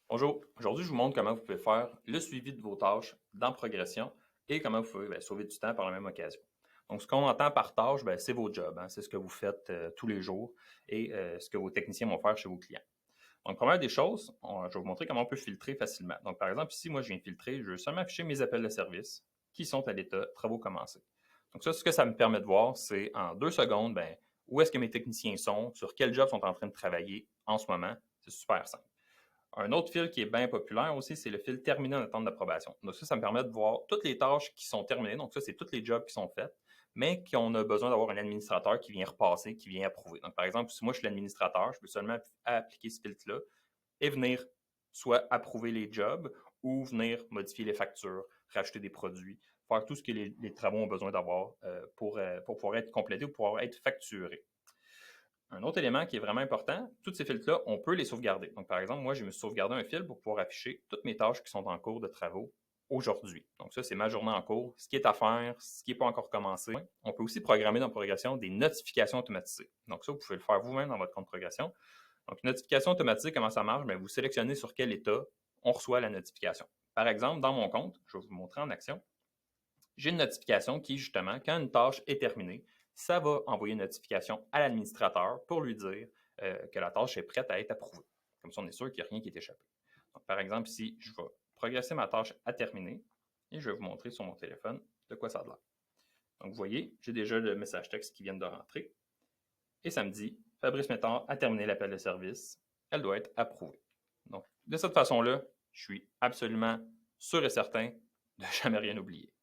Bonjour, aujourd'hui je vous montre comment vous pouvez faire le suivi de vos tâches dans Progression et comment vous pouvez sauver du temps par la même occasion. Donc ce qu'on entend par tâche, c'est vos jobs, c'est ce que vous faites tous les jours et ce que vos techniciens vont faire chez vos clients. Donc première des choses, je vais vous montrer comment on peut filtrer facilement. Donc par exemple ici, moi je viens de filtrer, je veux seulement afficher mes appels de service qui sont à l'état travaux commencés. Donc ça, ce que ça me permet de voir, c'est en 2 secondes, où est-ce que mes techniciens sont, sur quel job sont en train de travailler en ce moment. C'est super simple. Un autre fil qui est bien populaire aussi, c'est le fil terminé en attente d'approbation. Donc ça me permet de voir toutes les tâches qui sont terminées. Donc ça, c'est tous les jobs qui sont faits, mais qu'on a besoin d'avoir un administrateur qui vient repasser, qui vient approuver. Donc par exemple, si moi je suis l'administrateur, je peux seulement appliquer ce filtre-là et venir soit approuver les jobs ou venir modifier les factures, rajouter des produits, faire tout ce que les travaux ont besoin d'avoir pour pouvoir être complétés ou pouvoir être facturés. Un autre élément qui est vraiment important, tous ces filtres-là, on peut les sauvegarder. Donc, par exemple, moi, je me suis sauvegardé un fil pour pouvoir afficher toutes mes tâches qui sont en cours de travaux aujourd'hui. Donc, ça, c'est ma journée en cours, ce qui est à faire, ce qui n'est pas encore commencé. On peut aussi programmer dans Progression des notifications automatisées. Donc, ça, vous pouvez le faire vous-même dans votre compte Progression. Donc, une notification automatique, comment ça marche? Vous sélectionnez sur quel état on reçoit la notification. Par exemple, dans mon compte, je vais vous montrer en action, j'ai une notification qui, justement, quand une tâche est terminée, ça va envoyer une notification à l'administrateur pour lui dire que la tâche est prête à être approuvée. Comme ça, on est sûr qu'il n'y a rien qui est échappé. Donc, par exemple, ici, je vais progresser ma tâche à terminer et je vais vous montrer sur mon téléphone de quoi ça a l'air. Donc, vous voyez, j'ai déjà le message texte qui vient de rentrer et ça me dit Fabrice Métard a terminé l'appel de service. Elle doit être approuvée. Donc, de cette façon-là, je suis absolument sûr et certain de jamais rien oublier.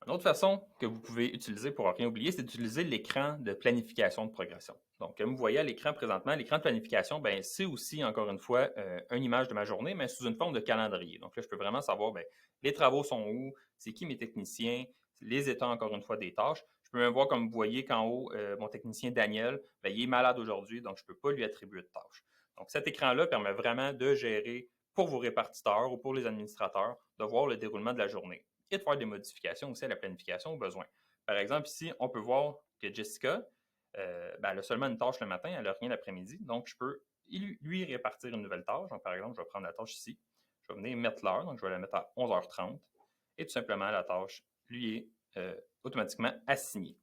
Une autre façon que vous pouvez utiliser pour rien oublier, c'est d'utiliser l'écran de planification de progression. Donc, comme vous voyez à l'écran présentement, l'écran de planification, c'est aussi, encore une fois, une image de ma journée, mais sous une forme de calendrier. Donc là, je peux vraiment savoir, les travaux sont où, c'est qui mes techniciens, les états, encore une fois, des tâches. Je peux même voir, comme vous voyez qu'en haut, mon technicien Daniel, il est malade aujourd'hui, donc je ne peux pas lui attribuer de tâches. Donc, cet écran-là permet vraiment de gérer pour vos répartiteurs ou pour les administrateurs, de voir le déroulement de la journée et de faire des modifications aussi à la planification au besoin. Par exemple, ici, on peut voir que Jessica, elle a seulement une tâche le matin, elle n'a rien l'après-midi, donc je peux lui répartir une nouvelle tâche. Donc, par exemple, je vais prendre la tâche ici, je vais venir mettre l'heure, donc je vais la mettre à 11h30, et tout simplement, la tâche lui est automatiquement assignée.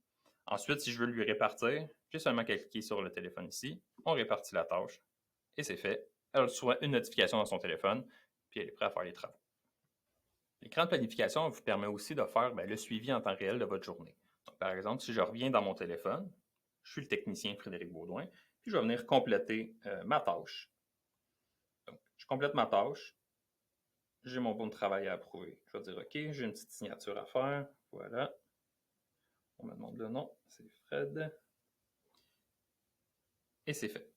Ensuite, si je veux lui répartir, j'ai seulement qu'à cliquer sur le téléphone ici, on répartit la tâche, et c'est fait. Elle reçoit une notification dans son téléphone, puis elle est prête à faire les travaux. L'écran de planification vous permet aussi de faire le suivi en temps réel de votre journée. Donc, par exemple, si je reviens dans mon téléphone, je suis le technicien Frédéric Baudouin, puis je vais venir compléter ma tâche. Donc, je complète ma tâche, j'ai mon bon de travail à approuver. Je vais dire OK, j'ai une petite signature à faire. Voilà. On me demande le nom, c'est Fred. Et c'est fait.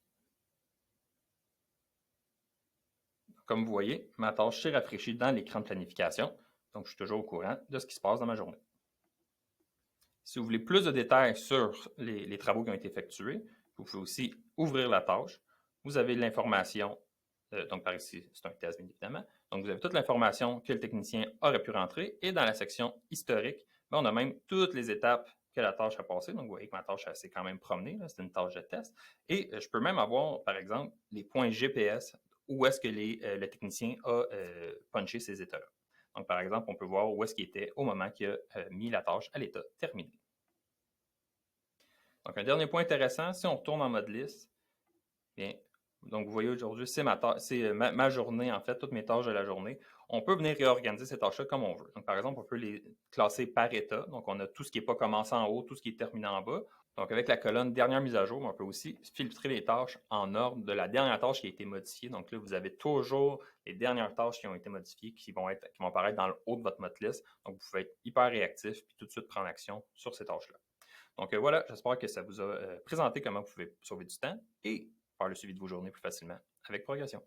Comme vous voyez, ma tâche s'est rafraîchie dans l'écran de planification, donc je suis toujours au courant de ce qui se passe dans ma journée. Si vous voulez plus de détails sur les travaux qui ont été effectués, vous pouvez aussi ouvrir la tâche. Vous avez l'information, donc par ici, c'est un test bien évidemment. Donc vous avez toute l'information que le technicien aurait pu rentrer et dans la section historique, on a même toutes les étapes que la tâche a passées. Donc vous voyez que ma tâche s'est quand même promenée, c'est une tâche de test. Et je peux même avoir, par exemple, les points GPS où est-ce que le technicien a punché ces états-là. Donc, par exemple, on peut voir où est-ce qu'il était au moment qu'il a mis la tâche à l'état terminé. Donc, un dernier point intéressant, si on retourne en mode liste, bien, donc vous voyez aujourd'hui, c'est ma journée, en fait, toutes mes tâches de la journée. On peut venir réorganiser ces tâches-là comme on veut. Donc, par exemple, on peut les classer par état. Donc, on a tout ce qui n'est pas commencé en haut, tout ce qui est terminé en bas. Donc, avec la colonne dernière mise à jour, on peut aussi filtrer les tâches en ordre de la dernière tâche qui a été modifiée. Donc là, vous avez toujours les dernières tâches qui ont été modifiées qui vont apparaître dans le haut de votre liste. Donc, vous pouvez être hyper réactif et tout de suite prendre action sur ces tâches-là. Donc voilà, j'espère que ça vous a présenté comment vous pouvez sauver du temps et faire le suivi de vos journées plus facilement avec Progression.